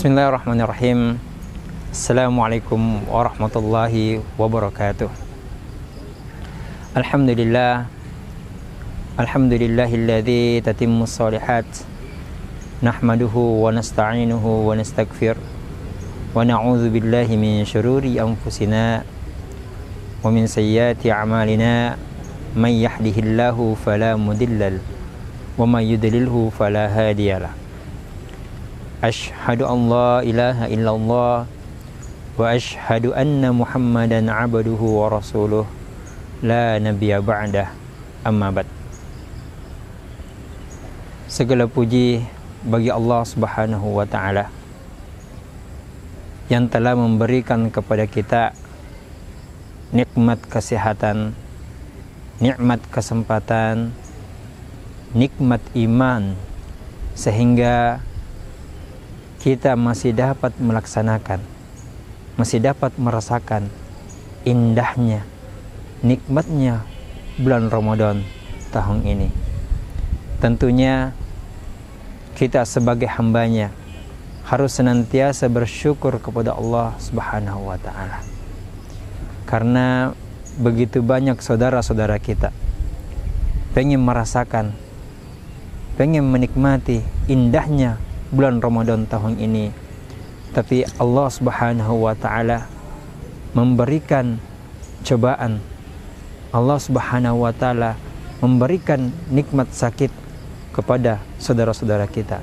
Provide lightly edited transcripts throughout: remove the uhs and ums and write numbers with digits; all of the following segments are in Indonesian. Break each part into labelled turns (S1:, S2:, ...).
S1: Bismillahirrahmanirrahim. Assalamualaikum warahmatullahi wabarakatuh. Alhamdulillahilladzi tatimmus shalihat. Nahmaduhu wa nasta'inuhu wa nastaghfir. Wa na'udzu billahi min syururi anfusina wa min sayyiati a'malina. May yahdihillahu fala mudilla lahu wa may yudlilhu fala hadiyalah. Asyhadu an la ilaha illallah wa asyhadu anna Muhammadan abduhu wa rasuluh la nabiyya ba'dah, amma ba'd. Segala puji bagi Allah Subhanahu wa taala yang telah memberikan kepada kita nikmat kesehatan, nikmat kesempatan, nikmat iman, sehingga kita masih dapat melaksanakan, masih dapat merasakan indahnya, nikmatnya bulan Ramadan tahun ini. Tentunya kita sebagai hambanya harus senantiasa bersyukur kepada Allah Subhanahu wa ta'ala, karena begitu banyak saudara-saudara kita pengen merasakan, pengen menikmati indahnya bulan Ramadan tahun ini, tapi Allah Subhanahu wa ta'ala memberikan cobaan. Allah Subhanahu wa ta'ala memberikan nikmat sakit kepada saudara-saudara kita.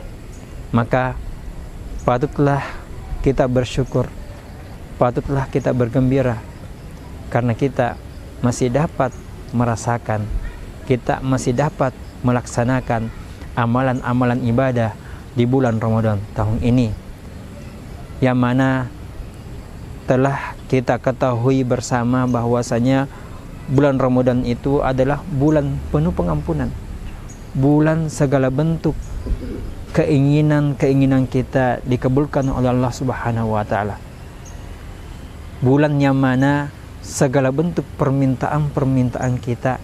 S1: Maka patutlah kita bersyukur, patutlah kita bergembira, karena kita masih dapat merasakan, kita masih dapat melaksanakan amalan-amalan ibadah di bulan Ramadan tahun ini, yang mana telah kita ketahui bersama bahwasanya bulan Ramadan itu adalah bulan penuh pengampunan, bulan segala bentuk keinginan kita dikabulkan oleh Allah Subhanahu wa ta'ala, bulan yang mana segala bentuk permintaan kita,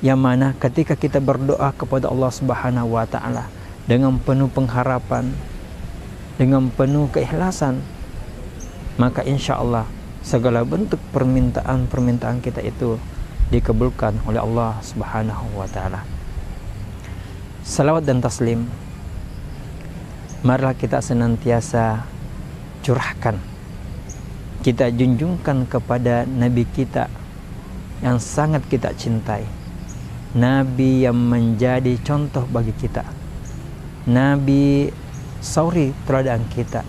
S1: yang mana ketika kita berdoa kepada Allah Subhanahu wa ta'ala dengan penuh pengharapan, dengan penuh keikhlasan, maka insya Allah segala bentuk permintaan kita itu dikabulkan oleh Allah Subhanahu wa ta'ala. Salawat dan taslim marilah kita senantiasa curahkan, kita junjungkan kepada Nabi kita yang sangat kita cintai, Nabi yang menjadi contoh bagi kita, Nabi sauri teladan kita,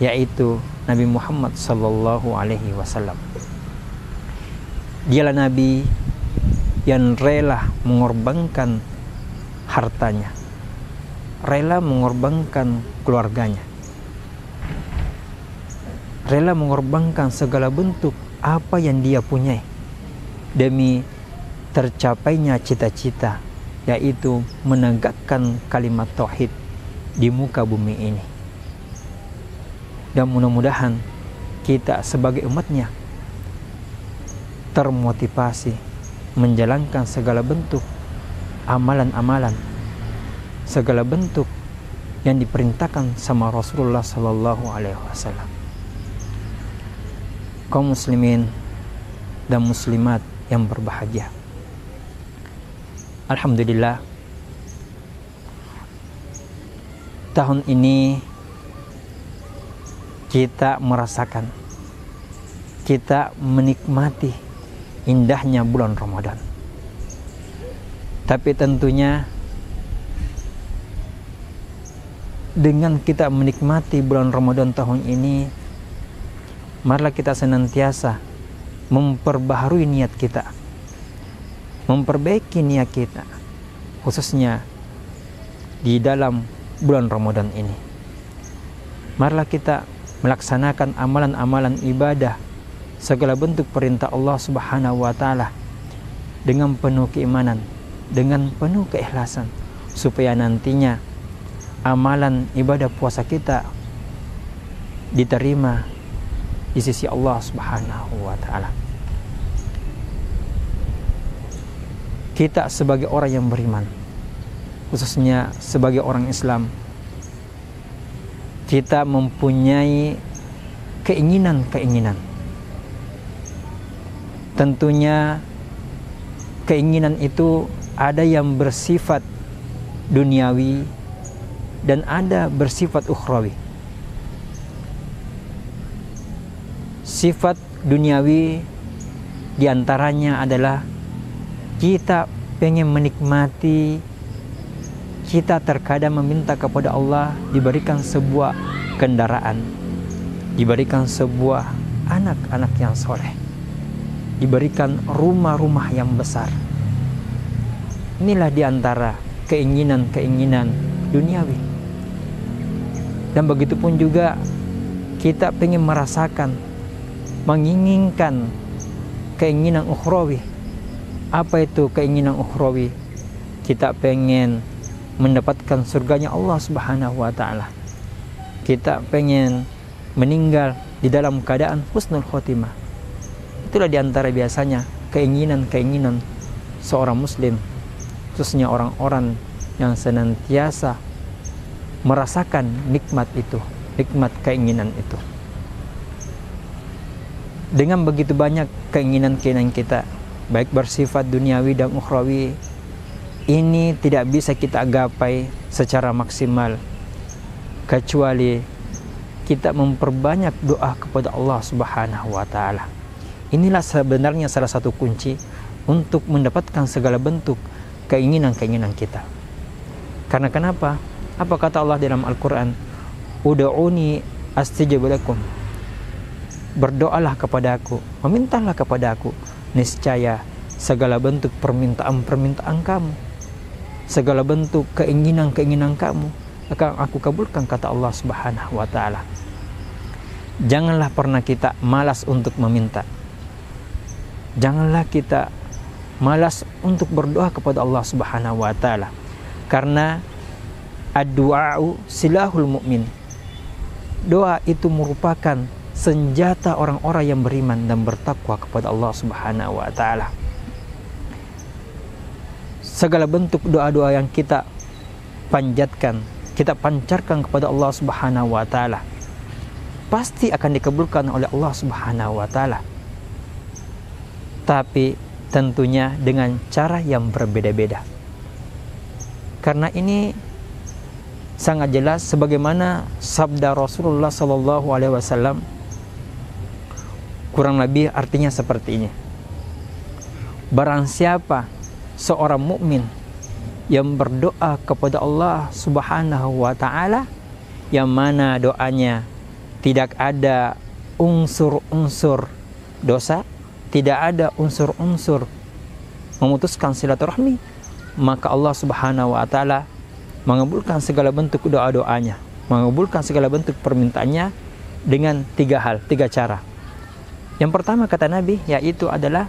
S1: yaitu Nabi Muhammad sallallahu alaihi wasallam. Dialah Nabi yang rela mengorbankan hartanya, rela mengorbankan keluarganya, rela mengorbankan segala bentuk apa yang dia punyai demi tercapainya cita-cita, yaitu menegakkan kalimat tauhid di muka bumi ini. Dan mudah-mudahan kita sebagai umatnya termotivasi menjalankan segala bentuk amalan-amalan, segala bentuk yang diperintahkan sama Rasulullah Sallallahu Alaihi Wasallam. Kaum muslimin dan muslimat yang berbahagia, alhamdulillah, tahun ini kita merasakan, kita menikmati indahnya bulan Ramadan. Tapi tentunya dengan kita menikmati bulan Ramadan tahun ini, marilah kita senantiasa memperbaharui niat kita, memperbaiki niat kita, khususnya di dalam bulan Ramadan ini. Marilah kita melaksanakan amalan-amalan ibadah, segala bentuk perintah Allah Subhanahu wa ta'ala dengan penuh keimanan, dengan penuh keikhlasan, supaya nantinya amalan ibadah puasa kita diterima di sisi Allah Subhanahu wa ta'ala. Kita sebagai orang yang beriman, khususnya sebagai orang Islam, kita mempunyai keinginan-keinginan. Tentunya keinginan itu ada yang bersifat duniawi dan ada bersifat ukhrawi. Sifat duniawi diantaranya adalah kita pengen menikmati, kita terkadang meminta kepada Allah diberikan sebuah kendaraan, diberikan sebuah anak-anak yang soleh, diberikan rumah-rumah yang besar. Inilah diantara keinginan-keinginan duniawi. Dan begitu pun juga kita pengen merasakan, menginginkan keinginan ukhrawi. Apa itu keinginan ukhrawi? Kita pengen mendapatkan surganya Allah Subhanahu wa taala. Kita pengen meninggal di dalam keadaan husnul khotimah. Itulah diantara biasanya keinginan-keinginan seorang muslim, khususnya orang-orang yang senantiasa merasakan nikmat itu, nikmat keinginan itu. Dengan begitu banyak keinginan-keinginan kita, baik bersifat duniawi dan ukhrawi, ini tidak bisa kita gapai secara maksimal kecuali kita memperbanyak doa kepada Allah Subhanahu wa taala. Inilah sebenarnya salah satu kunci untuk mendapatkan segala bentuk keinginan-keinginan kita. Karena kenapa? Apa kata Allah dalam Al-Quran? Ud'uni astajib lakum. Berdoalah kepadaku, memintalah kepadaku, niscaya segala bentuk permintaan-permintaan kamu, segala bentuk keinginan-keinginan kamu akan aku kabulkan, kata Allah Subhanahu wa taala. Janganlah pernah kita malas untuk meminta. Janganlah kita malas untuk berdoa kepada Allah Subhanahu wa taala. Karena ad-du'a'u silahul mu'min. Doa itu merupakan senjata orang-orang yang beriman dan bertakwa kepada Allah Subhanahu wa taala. Segala bentuk doa-doa yang kita panjatkan, kita pancarkan kepada Allah Subhanahu wa taala, pasti akan dikabulkan oleh Allah Subhanahu wa taala. Tapi tentunya dengan cara yang berbeda-beda. Karena ini sangat jelas sebagaimana sabda Rasulullah sallallahu alaihi wasallam, kurang lebih artinya seperti ini. Barang siapa seorang mukmin yang berdoa kepada Allah Subhanahu wa taala, yang mana doanya tidak ada unsur-unsur dosa, tidak ada unsur-unsur memutuskan silaturahmi, maka Allah Subhanahu wa taala mengabulkan segala bentuk doa-doanya, mengabulkan segala bentuk permintaannya dengan tiga hal, tiga cara. Yang pertama kata Nabi, yaitu adalah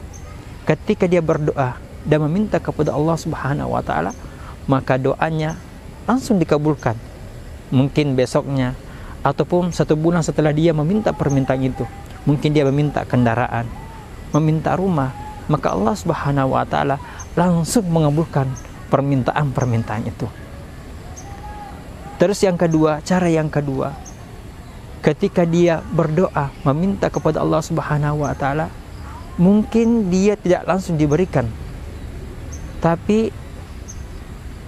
S1: ketika dia berdoa dan meminta kepada Allah Subhanahu wa taala, maka doanya langsung dikabulkan. Mungkin besoknya ataupun 1 bulan setelah dia meminta permintaan itu, mungkin dia meminta kendaraan, meminta rumah, maka Allah Subhanahu wa taala langsung mengabulkan permintaan-permintaan itu. Terus yang kedua, cara yang kedua, ketika dia berdoa meminta kepada Allah Subhanahu wa taala, mungkin dia tidak langsung diberikan, tapi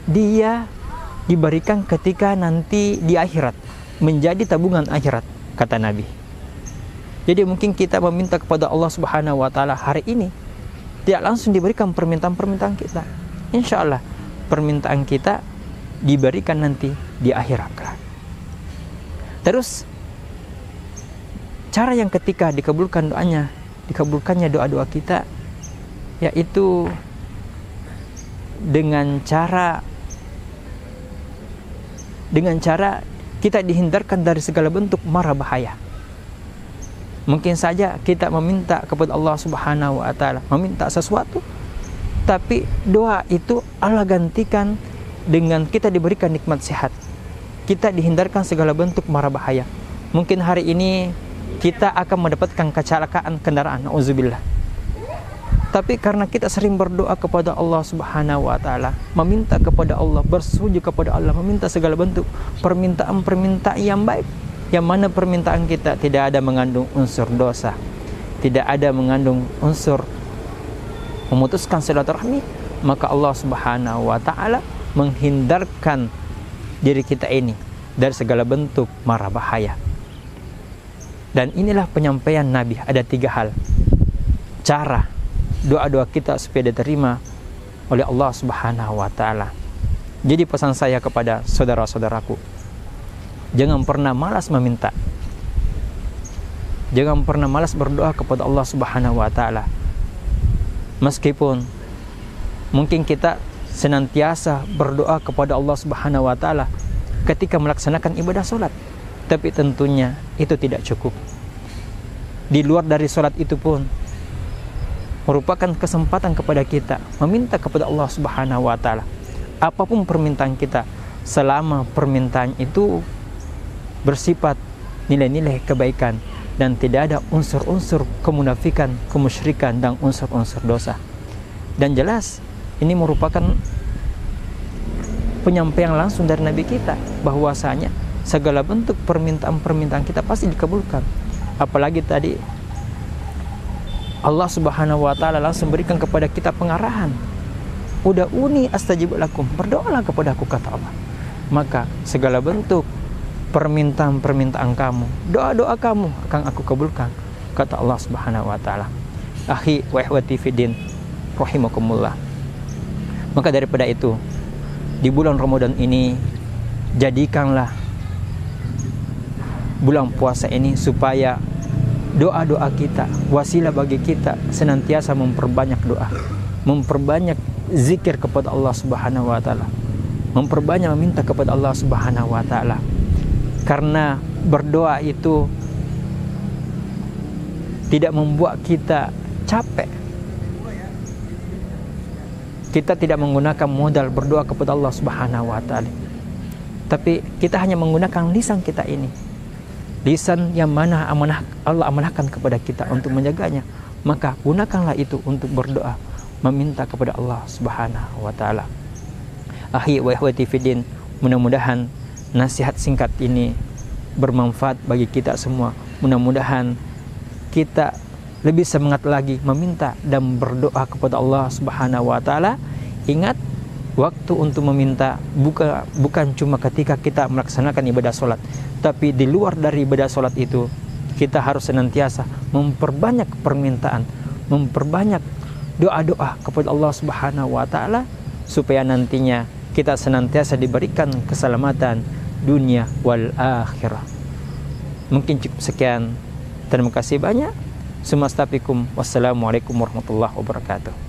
S1: dia diberikan ketika nanti di akhirat, menjadi tabungan akhirat, kata Nabi. Jadi mungkin kita meminta kepada Allah Subhanahu wa taala hari ini, tidak langsung diberikan permintaan-permintaan kita. Insya Allah permintaan kita diberikan nanti di akhirat. Terus cara yang ketika dikabulkan doanya, dikabulkannya doa-doa kita, yaitu dengan cara kita dihindarkan dari segala bentuk mara bahaya. Mungkin saja kita meminta kepada Allah Subhanahu wa taala, meminta sesuatu, tapi doa itu Allah gantikan dengan kita diberikan nikmat sehat. Kita dihindarkan segala bentuk mara bahaya. Mungkin hari ini kita akan mendapatkan kecelakaan kendaraan, auzubillah. Tapi karena kita sering berdoa kepada Allah Subhanahu wa taala, meminta kepada Allah, bersujud kepada Allah, meminta segala bentuk permintaan-permintaan yang baik, yang mana permintaan kita tidak ada mengandung unsur dosa, tidak ada mengandung unsur memutuskan silaturahmi, maka Allah Subhanahu wa taala menghindarkan diri kita ini dari segala bentuk mara bahaya. Dan inilah penyampaian Nabi, ada 3 hal cara doa-doa kita supaya diterima oleh Allah Subhanahu wa taala. Jadi pesan saya kepada saudara-saudaraku, jangan pernah malas meminta. Jangan pernah malas berdoa kepada Allah Subhanahu wa taala. Meskipun mungkin kita senantiasa berdoa kepada Allah Subhanahu wa taala ketika melaksanakan ibadah salat, tapi tentunya itu tidak cukup. Di luar dari salat itu pun merupakan kesempatan kepada kita meminta kepada Allah Subhanahu wa taala. Apapun permintaan kita, selama permintaan itu bersifat nilai-nilai kebaikan dan tidak ada unsur-unsur kemunafikan, kemusyrikan dan unsur-unsur dosa. Dan jelas ini merupakan penyampaian langsung dari Nabi kita bahwasanya segala bentuk permintaan-permintaan kita pasti dikabulkan. Apalagi tadi Allah Subhanahu wa taala langsung berikan kepada kita pengarahan. Ud'uni astajib lakum, berdoalah kepada aku, kata Allah. Maka segala bentuk permintaan-permintaan kamu, doa-doa kamu akan aku kabulkan, kata Allah Subhanahu wa taala. Akhi wa ikhwati fiddin rahimakumullah. Maka daripada itu, di bulan Ramadan ini jadikanlah bulan puasa ini supaya doa-doa kita wasilah bagi kita senantiasa memperbanyak doa, memperbanyak zikir kepada Allah Subhanahu wa taala, memperbanyak meminta kepada Allah Subhanahu wa taala. Karena berdoa itu tidak membuat kita capek. Kita tidak menggunakan modal berdoa kepada Allah Subhanahu wa taala, tapi kita hanya menggunakan lisan kita ini, lisan yang mana Allah amanahkan kepada kita untuk menjaganya. Maka gunakanlah itu untuk berdoa, meminta kepada Allah Subhanahu wa taala. Akhi wa ikhwati fiddin, mudah-mudahan nasihat singkat ini bermanfaat bagi kita semua. Mudah-mudahan kita lebih semangat lagi meminta dan berdoa kepada Allah Subhanahu wa taala. Ingat, waktu untuk meminta bukan cuma ketika kita melaksanakan ibadah salat, tapi di luar dari ibadah salat itu kita harus senantiasa memperbanyak permintaan, memperbanyak doa-doa kepada Allah Subhanahu wa taala supaya nantinya kita senantiasa diberikan keselamatan dunia wal akhirah. Mungkin cukup sekian. Terima kasih banyak. Wassalamualaikum warahmatullahi wabarakatuh.